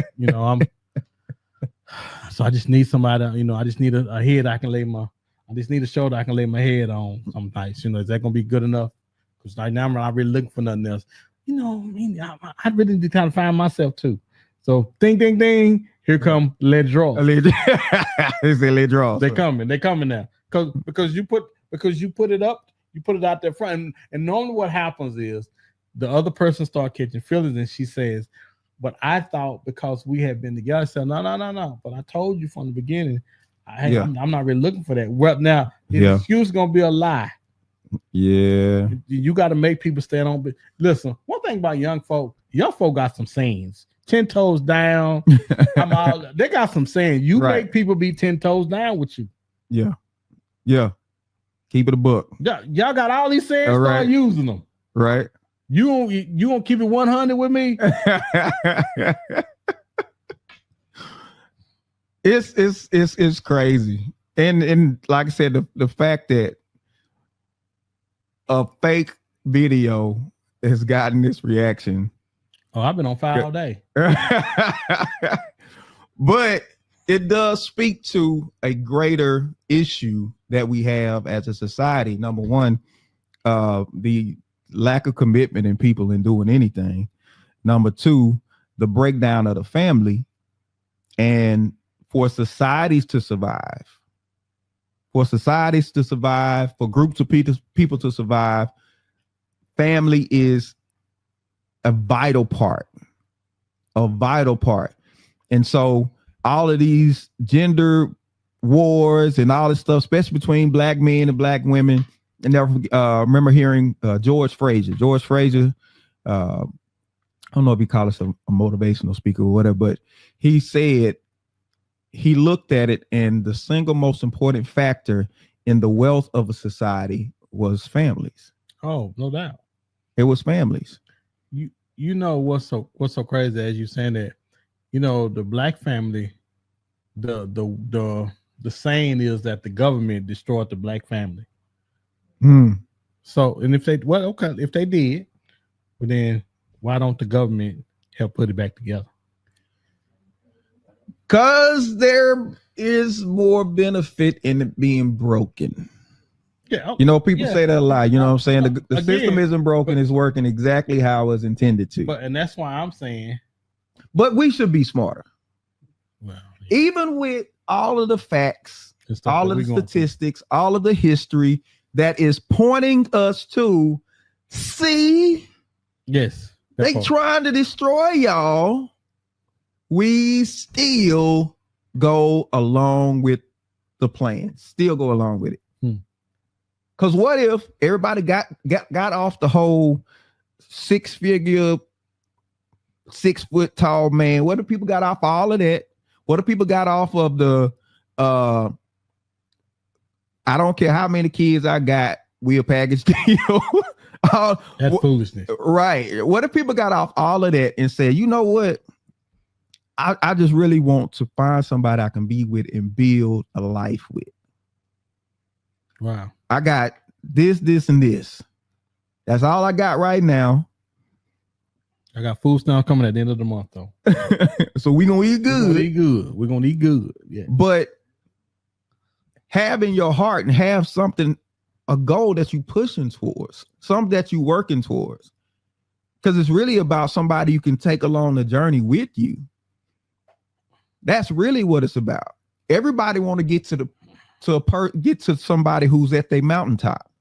So I just need somebody, I just need a head I just need a shoulder I can lay my head on some nights. Is that gonna be good enough? Because right now I'm not really looking for nothing else. I really need to kind of find myself too. So ding, ding, ding. Here come let draw. Let draw. They coming now. Because you put it up, you put it out there front. And normally what happens is the other person start catching feelings and she says, but I thought because we had been together, I said, no. But I told you from the beginning, I'm not really looking for that. Well, now the excuse is gonna be a lie. Yeah. You got to make people stand on. Listen, one thing about young folk got some sayings. 10 toes down. They got some saying. You make people be 10 toes down with you. Yeah. Keep it a book. Y'all got all these sayings. Start using them. Right. You gonna keep it 100 with me? It's crazy. And like I said, the fact that a fake video has gotten this reaction. Oh, I've been on fire all day. But it does speak to a greater issue that we have as a society. Number one, the lack of commitment in people in doing anything. Number two, the breakdown of the family. And for societies to survive, for groups of people to survive, family is a vital part. And so all of these gender wars and all this stuff, especially between black men and black women, and I remember hearing George Fraser. I don't know if he calls us a motivational speaker or whatever, but he said he looked at it, and the single most important factor in the wealth of a society was families. Oh, no doubt. It was families. You know what's so crazy as you saying that, the black family, the saying is that the government destroyed the black family. So, and if they did, well then why don't the government help put it back together? Because there is more benefit in it being broken. Yeah, people say that a lot. You know what I'm saying? The system isn't broken; it's working exactly how it was intended to. And that's why I'm saying. But we should be smarter. Well, even with all of the facts, all of the statistics, all of the history that is pointing us to see. Yes, they trying to destroy y'all. We still go along with the plan. Still go along with it. Because what if everybody got off the whole 6-figure 6 foot tall man? What do people got off all of that? What do people got off of the I don't care how many kids I got, we a package deal. That's foolishness. Right. What if people got off all of that and said, you know what? I just really want to find somebody I can be with and build a life with. Wow. I got this, and this. That's all I got right now. I got food stamps coming at the end of the month, though. So we gonna eat good. We're gonna eat good. Yeah. But have in your heart and have something, a goal that you pushing towards, something that you working towards. Because it's really about somebody you can take along the journey with you. That's really what it's about. Everybody want to get to somebody who's at their mountaintop.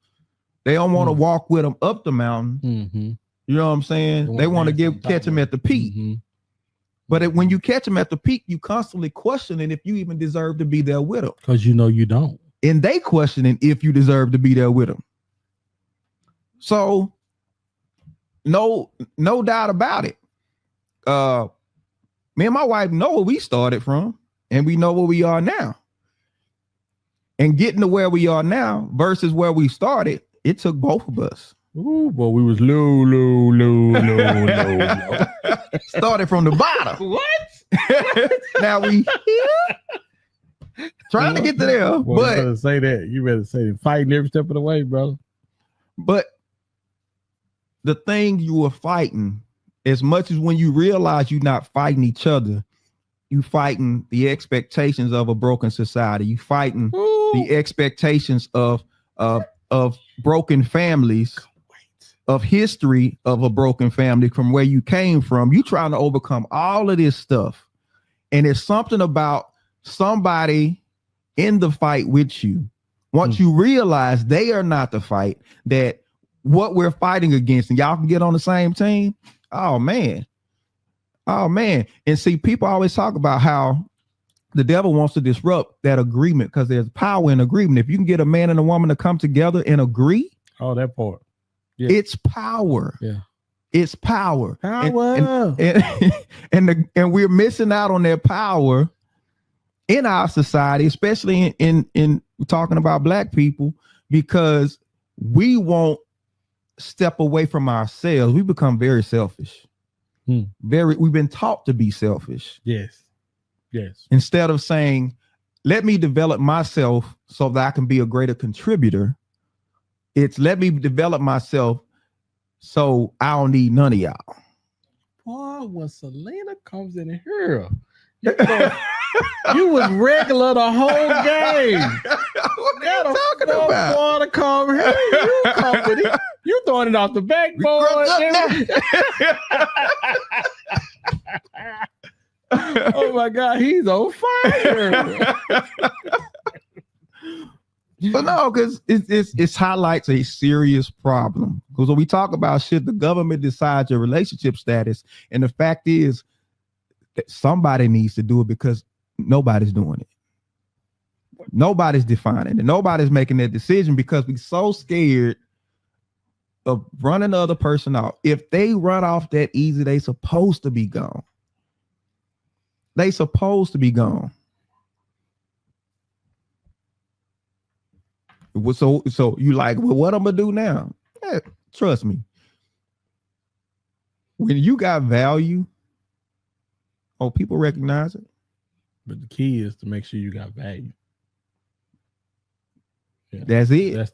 They don't want to walk with them up the mountain. Mm-hmm. You know what I'm saying? They want to catch them at the peak. Mm-hmm. But when you catch them at the peak, you constantly questioning if you even deserve to be there with them. Because you know you don't. And they questioning if you deserve to be there with them. So no doubt about it. Me and my wife know where we started from, and we know where we are now. And getting to where we are now versus where we started, it took both of us. Ooh, boy, we was low. Started from the bottom. What? Now we here, trying to get to there. Boy, but you better say that. You better say it. Fighting every step of the way, brother. But the thing you were fighting, as much as when you realize you're not fighting each other, you fighting the expectations of a broken society. You fighting the expectations of broken families, of history of a broken family from where you came from. You trying to overcome all of this stuff. And it's something about somebody in the fight with you. Once you realize they are not the fight, that what we're fighting against, and y'all can get on the same team. Oh man. And see, people always talk about how the devil wants to disrupt that agreement because there's power in agreement. If you can get a man and a woman to come together and agree. Oh, that part. Yeah. It's power. Yeah. It's power. Power. And we're missing out on that power in our society, especially in talking about Black people, because we won't step away from ourselves. We become very selfish. We've been taught to be selfish. Yes. Instead of saying, let me develop myself so that I can be a greater contributor. It's let me develop myself so I don't need none of y'all. Boy, when Selena comes in here, you was regular the whole game. What are you talking about? To come here. You come with it. You throwing it off the backboard. Oh my God, he's on fire. But no, because it highlights a serious problem. Because when we talk about should the government decide your relationship status, and the fact is that somebody needs to do it because nobody's doing it. Nobody's defining it. Nobody's making that decision because we're so scared of running the other person off. If they run off that easy, they supposed to be gone. They supposed to be gone. So you like, well, what I'm gonna do now? Yeah, trust me. When you got value, people recognize it. But the key is to make sure you got value. Yeah. That's it. That's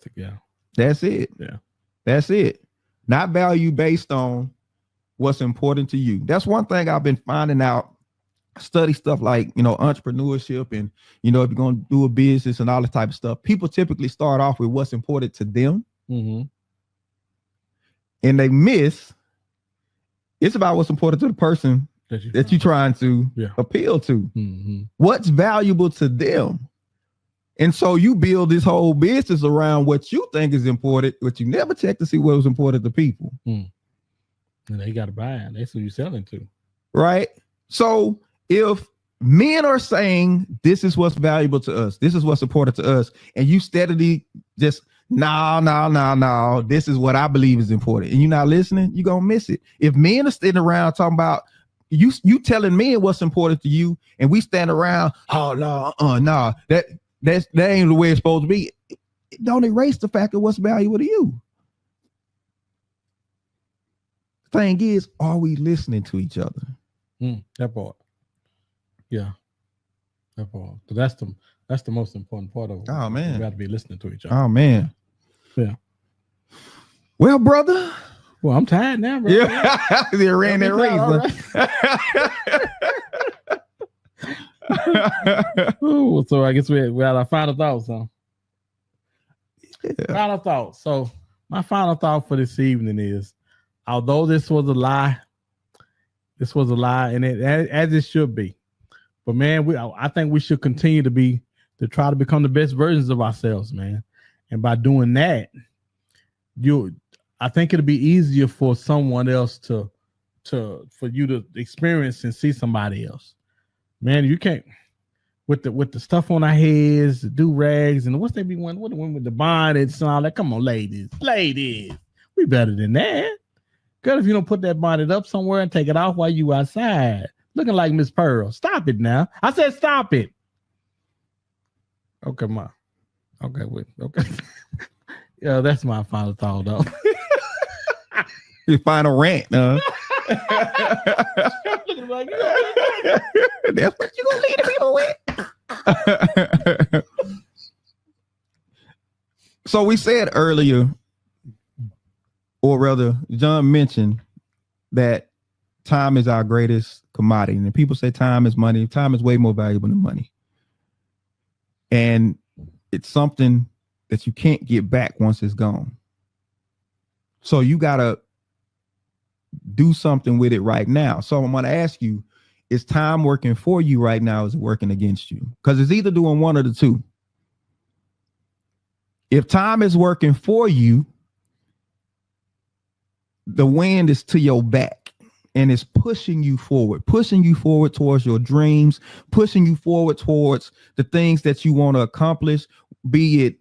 it. Yeah. That's it. Not value based on what's important to you. That's one thing I've been finding out. Study stuff like, entrepreneurship and, if you're going to do a business and all this type of stuff, people typically start off with what's important to them. Mm-hmm. And they miss, it's about what's important to the person that you're trying to appeal to. Mm-hmm. What's valuable to them. And so you build this whole business around what you think is important, but you never check to see what was important to people. And they got to buy it. That's who you're selling to. Right. So if men are saying this is what's valuable to us, this is what's important to us, and you steadily just no, this is what I believe is important, and you're not listening, you're gonna miss it. If men are sitting around talking about you telling me what's important to you, and we stand around, oh no, that ain't the way it's supposed to be. Don't erase the fact of what's valuable to you. Thing is, are we listening to each other? That part. Yeah. That part. So that's the most important part of it. Oh man. We got to be listening to each other. Oh man. Yeah. Well, brother. Well, I'm tired now, bro. Yeah. They ran that race. Ooh, so I guess we had our final thoughts, huh? Yeah. Final thoughts. So my final thought for this evening is, although this was a lie, and as it should be. But man, I think we should continue to try to become the best versions of ourselves, man. And by doing that, I think it'll be easier for someone else for you to experience and see somebody else. Man, you can't with the stuff on our heads, the do-rags, and what's they be one with the bonnets and all that. Come on, ladies, we better than that. Good if you don't put that bonnet up somewhere and take it off while you outside, looking like Miss Pearl. Stop it now. I said stop it. Okay, ma. Okay, wait. Okay. Yeah, that's my final thought, though. Your final rant, huh? That's what you gonna leave the people with. So we said earlier, or rather, John mentioned that time is our greatest commodity. And people say time is money. Time is way more valuable than money. And it's something that you can't get back once it's gone. So you got to do something with it right now. So I'm going to ask you, is time working for you right now? Is it working against you? Because it's either doing one of the two. If time is working for you, the wind is to your back and it's pushing you forward towards your dreams, pushing you forward towards the things that you want to accomplish, be it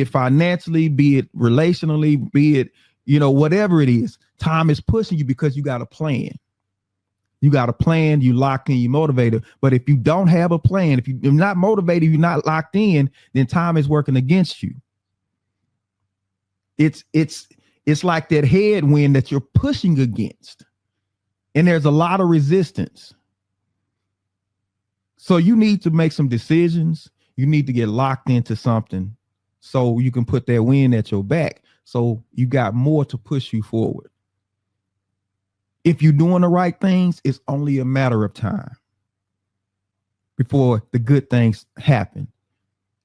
financially, be it relationally, be it, whatever it is. Time is pushing you because you got a plan. You got a plan, you locked in, you motivated. But if you don't have a plan, if you're not motivated, you're not locked in, then time is working against you. It's like that headwind that you're pushing against. And there's a lot of resistance. So you need to make some decisions. You need to get locked into something so you can put that wind at your back. So you got more to push you forward. If you're doing the right things, it's only a matter of time before the good things happen.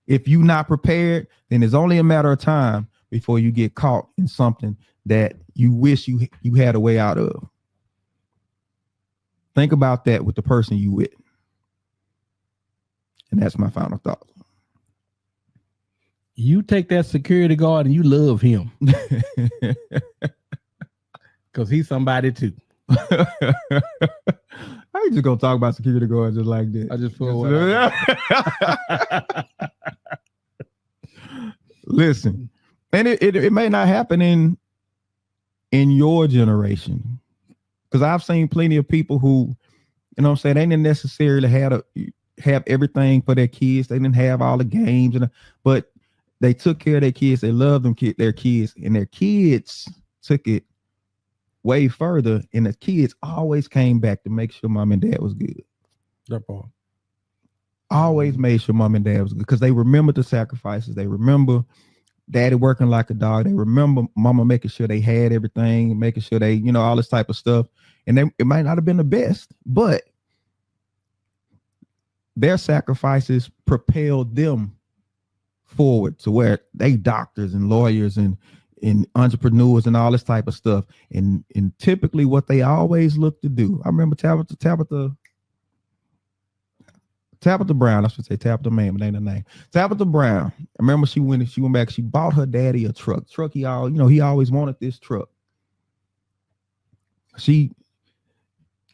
If you're not prepared, then it's only a matter of time before you get caught in something that you wish you had a way out of. Think about that with the person you with. And that's my final thought. You take that security guard and you love him. Because he's somebody too. I ain't just gonna talk about security guards just like that. I just feel Listen, and it may not happen in your generation, because I've seen plenty of people who, they didn't necessarily have everything for their kids. They didn't have all the games, but they took care of their kids. They loved their kids, and their kids took it way further, and the kids always came back to make sure mom and dad was good. That part. Always made sure mom and dad was good because they remember the sacrifices. They remember daddy working like a dog. They remember mama making sure they had everything, making sure they, all this type of stuff. And it might not have been the best, but their sacrifices propelled them forward to where they doctors and lawyers and entrepreneurs and all this type of stuff. And typically what they always look to do. I remember Tabitha Brown. I should say Tabitha Man, but ain't her name. Tabitha Brown. I remember she went back. She bought her daddy a truck. He always wanted this truck. She's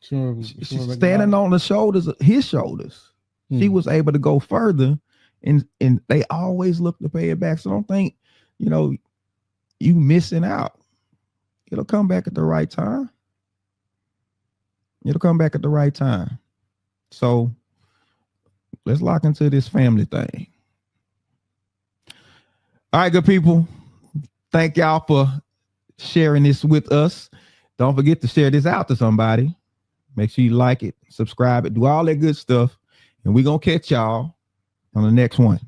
standing on the shoulders of his shoulders. She was able to go further, and they always look to pay it back. So don't think, you missing out. It'll come back at the right time. It'll come back at the right time. So let's lock into this family thing. All right, good people. Thank y'all for sharing this with us. Don't forget to share this out to somebody. Make sure you like it, subscribe it, do all that good stuff. And we're going to catch y'all on the next one.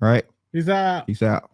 All right. Peace out. Peace out.